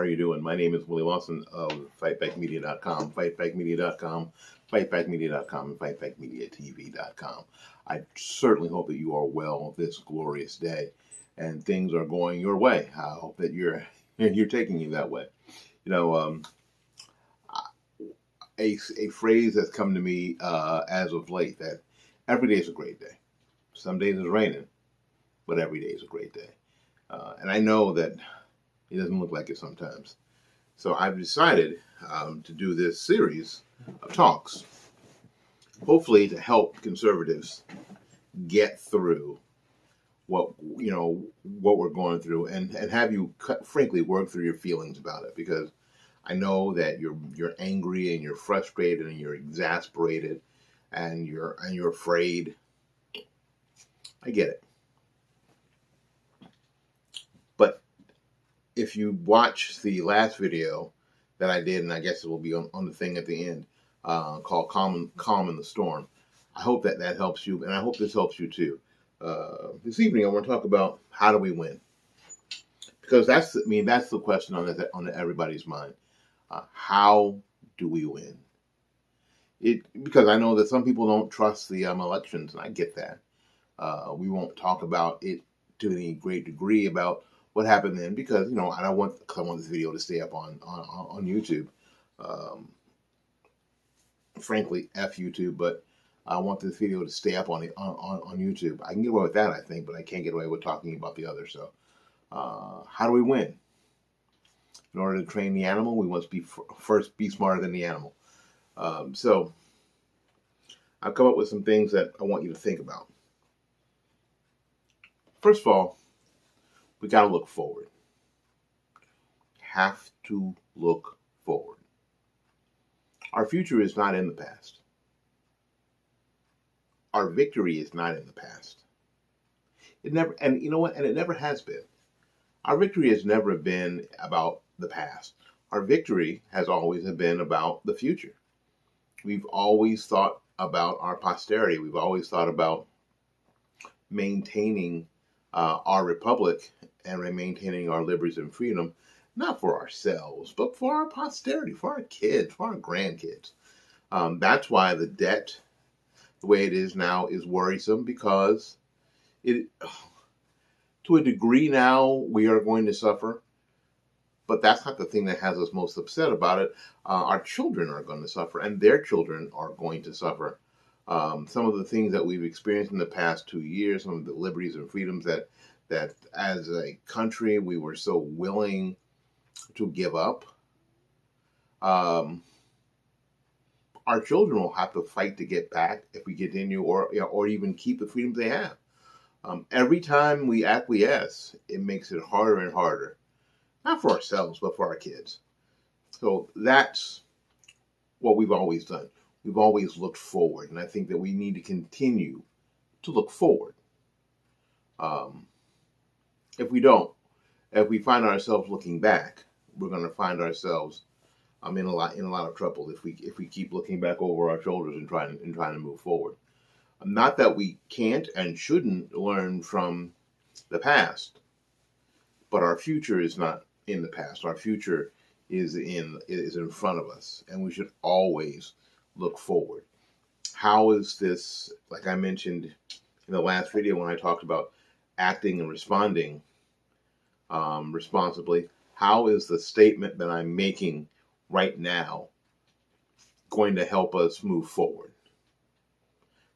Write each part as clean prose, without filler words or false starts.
are you doing? My name is Willie Lawson of FightBackMedia.com, FightBackMedia.com, FightBackMedia.com, and FightBackMediaTV.com. I certainly hope that you are well this glorious day and things are going your way. I hope that you're taking you that way. You know, a phrase that's come to me as of late, that every day is a great day. Some days it's raining, but every day is a great day. And I know that it doesn't look like it sometimes. So I've decided to do this series of talks, hopefully to help conservatives get through what we're going through, and have you frankly work through your feelings about it, because I know that you're angry and you're frustrated and you're exasperated and you're afraid. I get it. But if you watch the last video that I did, and I guess it will be on the thing at the end, called Calm in the Storm, I hope that helps you, and I hope this helps you too. This evening I want to talk about how do we win, because that's the question on everybody's mind. How do we win? Because I know that some people don't trust the elections, and I get that. We won't talk about it to any great degree about what happened then, because I want this video to stay up on YouTube. Frankly, F YouTube, but I want this video to stay up on YouTube. I can get away with that, I think, but I can't get away with talking about the other. So, how do we win? In order to train the animal, we must first be smarter than the animal. So, I've come up with some things that I want you to think about. First of all, we got to look forward. Have to look forward. Our future is not in the past. Our victory is not in the past. It never, and you know what? And it never has been. Our victory has never been about the past. Our victory has always been about the future. We've always thought about our posterity. We've always thought about maintaining our republic and maintaining our liberties and freedom, not for ourselves, but for our posterity, for our kids, for our grandkids. That's why the debt, the way it is now, is worrisome, because to a degree now we are going to suffer, but that's not the thing that has us most upset about it. Our children are going to suffer, and their children are going to suffer. Some of the things that we've experienced in the past 2 years, some of the liberties and freedoms that as a country we were so willing to give up, our children will have to fight to get back if we continue, or even keep the freedoms they have. Every time we acquiesce, it makes it harder and harder, not for ourselves, but for our kids. So that's what we've always done. We've always looked forward, and I think that we need to continue to look forward. If we find ourselves looking back, we're going to find ourselves in a lot of trouble if we keep looking back over our shoulders and trying to move forward. Not that we can't and shouldn't learn from the past, but our future is not in the past. Our future is in front of us, and we should always look forward. How is this, like I mentioned in the last video when I talked about acting and responding responsibly, how is the statement that I'm making right now going to help us move forward?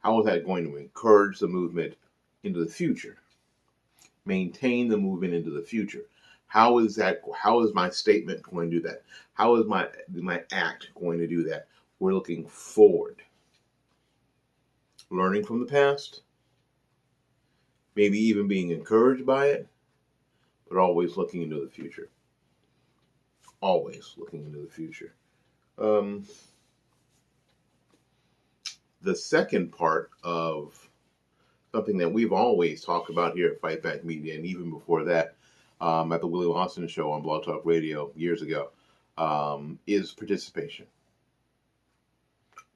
How is that going to encourage the movement into the future? Maintain the movement into the future. How is my statement going to do that? How is my act going to do that? We're looking forward. Learning from the past, maybe even being encouraged by it, but always looking into the future. Always looking into the future. The second part of something that we've always talked about here at Fight Back Media, and even before that, at the Willie Lawson Show on Blog Talk Radio years ago, is participation.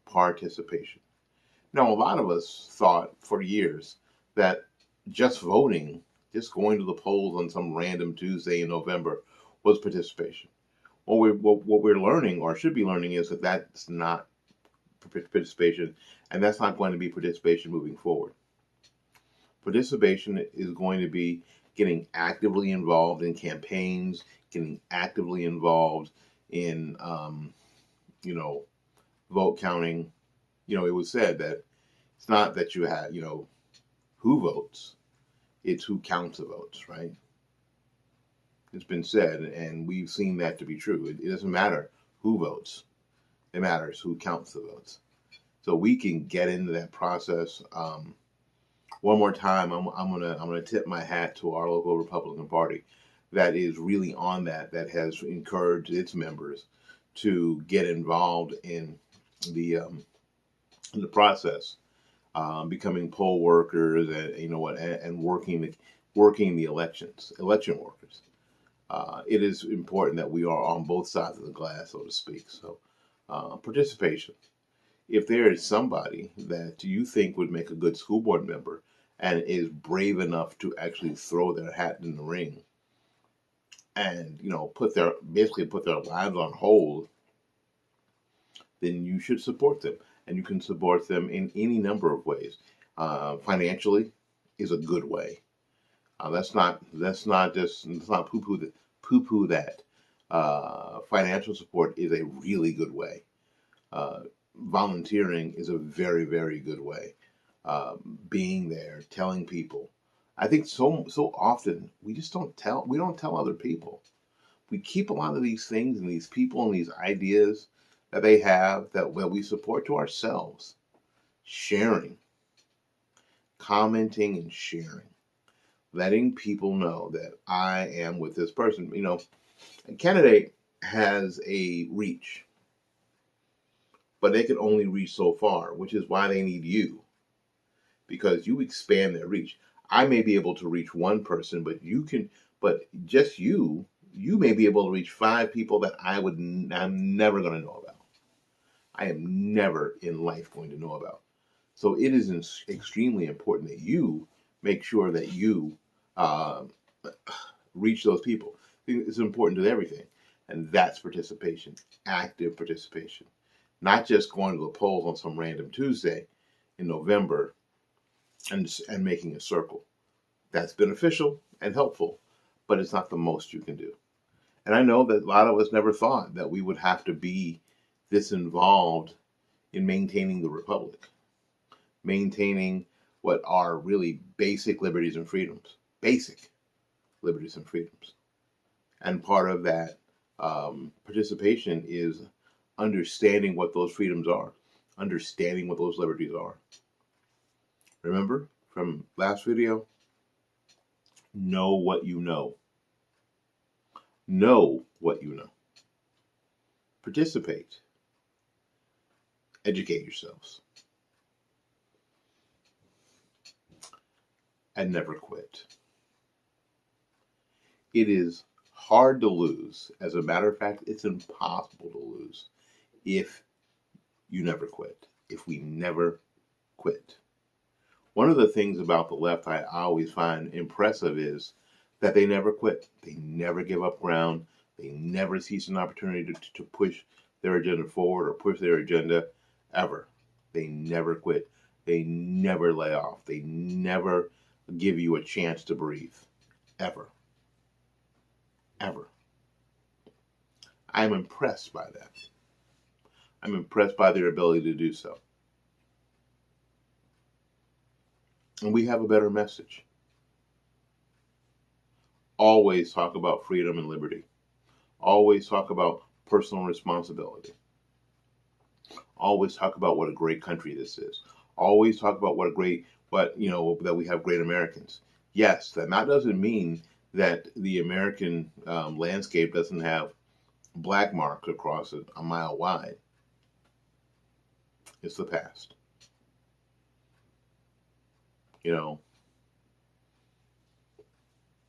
Participation. Now, a lot of us thought for years that just voting, just going to the polls on some random Tuesday in November, was participation. what we're learning, or should be learning, is that that's not participation, and that's not going to be participation moving forward. Participation is going to be getting actively involved in campaigns, getting actively involved in, vote counting. It was said that it's not that you have, who votes, it's who counts the votes, right? It's been said, and we've seen that to be true. It doesn't matter who votes, it matters who counts the votes. So we can get into that process. One more time, I'm gonna tip my hat to our local Republican Party that is really on that has encouraged its members to get involved in the process, becoming poll workers, and working the election workers. It is important that we are on both sides of the glass, so to speak. So, participation. If there is somebody that you think would make a good school board member and is brave enough to actually throw their hat in the ring and put their lives on hold, then you should support them, and you can support them in any number of ways. Financially is a good way. Let's not poo-poo that. Financial support is a really good way. Volunteering is a very, very good way. Being there, telling people. I think so often we don't tell other people. We keep a lot of these things and these people and these ideas that they have that we support to ourselves. Sharing, commenting and sharing, letting people know that I am with this person. A candidate has a reach, but they can only reach so far, which is why they need you, because you expand their reach. I may be able to reach one person, but just you may be able to reach 5 people that I'm never going to know about. I am never in life going to know about. So it is extremely important that you make sure that you reach those people. It's important to everything. And that's participation, active participation. Not just going to the polls on some random Tuesday in November and making a circle. That's beneficial and helpful, but it's not the most you can do. And I know that a lot of us never thought that we would have to be this involved in maintaining the republic, maintaining what are really basic liberties and freedoms. Basic liberties and freedoms. And part of that participation is understanding what those freedoms are, understanding what those liberties are. Remember from last video? Know what you know. Know what you know. Participate. Educate yourselves. And never quit. It is hard to lose. As a matter of fact, it's impossible to lose if you never quit, if we never quit. One of the things about the left I always find impressive is that they never quit. They never give up ground. They never seize an opportunity to push their agenda forward or push their agenda ever. They never quit. They never lay off. They never give you a chance to breathe. Ever. Ever. I'm impressed by that. I'm impressed by their ability to do so. And we have a better message. Always talk about freedom and liberty. Always talk about personal responsibility. Always talk about what a great country this is. Always talk about that we have great Americans. Yes, that doesn't mean that the American landscape doesn't have black marks across it a mile wide. It's the past.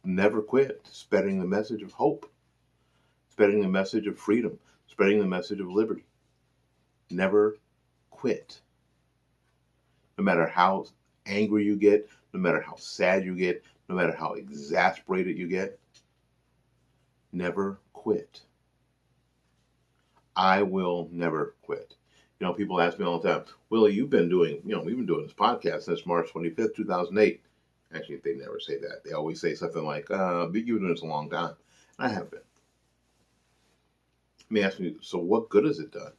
Never quit spreading the message of hope, spreading the message of freedom, spreading the message of liberty. Never quit. No matter how angry you get, no matter how sad you get, no matter how exasperated you get, never quit. I will never quit. People ask me all the time, Willie, we've been doing this podcast since March 25th, 2008. Actually, they never say that. They always say something like, you've been doing this a long time. I have been. Let me ask you, so what good has it done?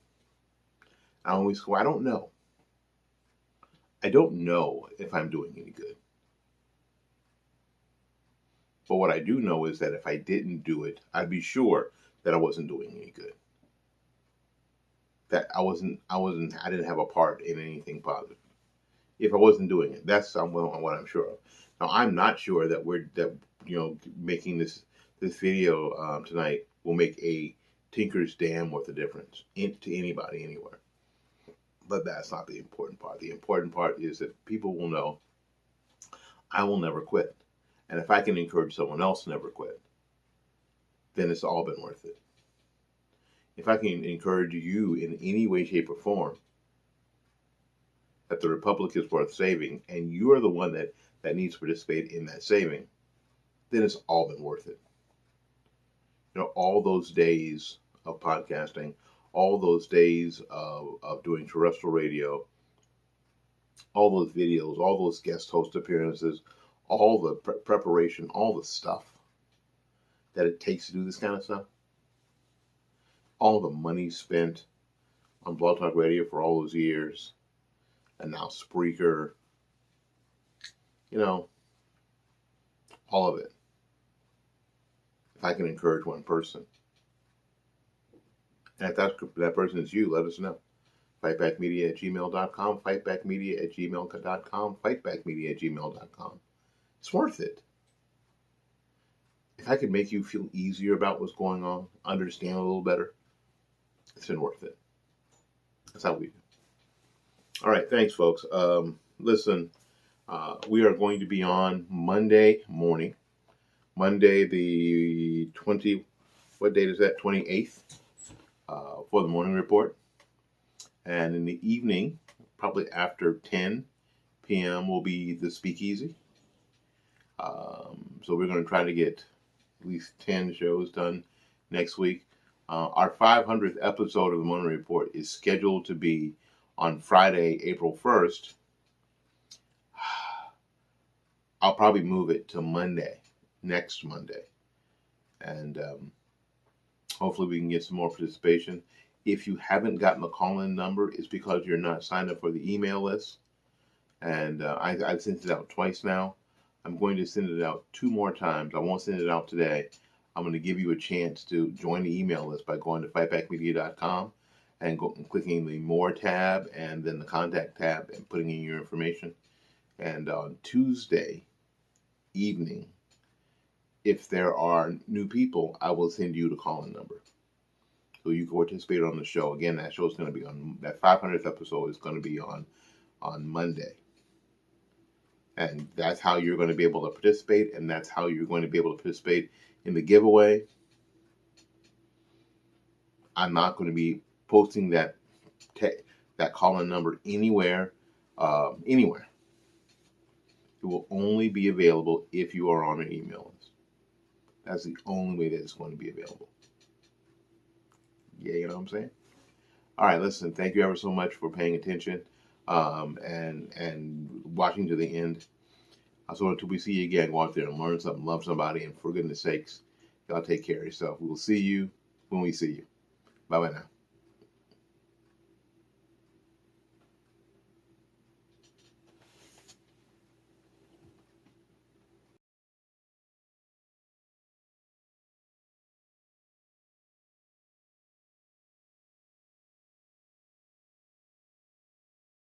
I always go, I don't know. I don't know if I'm doing any good. But what I do know is that if I didn't do it, I'd be sure that I wasn't doing any good. That I didn't have a part in anything positive. If I wasn't doing it, that's what I'm sure of. Now, I'm not sure that making this video tonight will make a tinker's damn worth of difference to anybody anywhere. But that's not the important part. The important part is that people will know I will never quit. And if I can encourage someone else to never quit, then it's all been worth it. If I can encourage you in any way, shape, or form that the Republic is worth saving, and you are the one that needs to participate in that saving, then it's all been worth it. All those days of podcasting, all those days of doing terrestrial radio, all those videos, all those guest host appearances, all the preparation, all the stuff that it takes to do this kind of stuff, all the money spent on Blog Talk Radio for all those years, and now Spreaker, all of it. If I can encourage one person, and if that person is you, let us know. Fightbackmedia@gmail.com, fightbackmedia@gmail.com, fightbackmedia@gmail.com. It's worth it. If I could make you feel easier about what's going on, understand a little better, it's been worth it. That's how we do. All right, thanks, folks. Listen, we are going to be on Monday morning. Monday the 20, what date is that? 28th, for the morning report. And in the evening, probably after 10 p.m. will be the speakeasy. So we're going to try to get at least 10 shows done next week. Our 500th episode of the Morning Report is scheduled to be on Friday, April 1st. I'll probably move it to Monday, next Monday. And hopefully we can get some more participation. If you haven't gotten the call-in number, it's because you're not signed up for the email list. And I've sent it out twice now. I'm going to send it out 2 more times. I won't send it out today. I'm going to give you a chance to join the email list by going to fightbackmedia.com and clicking the More tab and then the Contact tab and putting in your information. And on Tuesday evening, if there are new people, I will send you the call-in number, so you can participate on the show. Again, that show is going to be on, that 500th episode is going to be on Monday. And that's how you're going to be able to participate, and that's how you're going to be able to participate in the giveaway. I'm not going to be posting that call-in number anywhere. It will only be available if you are on an email list. That's the only way that it's going to be available. Yeah, you know what I'm saying? All right, listen, thank you ever so much for paying attention and watching to the end. So until we see you again, go out there and learn something, love somebody, and for goodness sakes, y'all take care of yourself. We'll see you when we see you. Bye-bye now.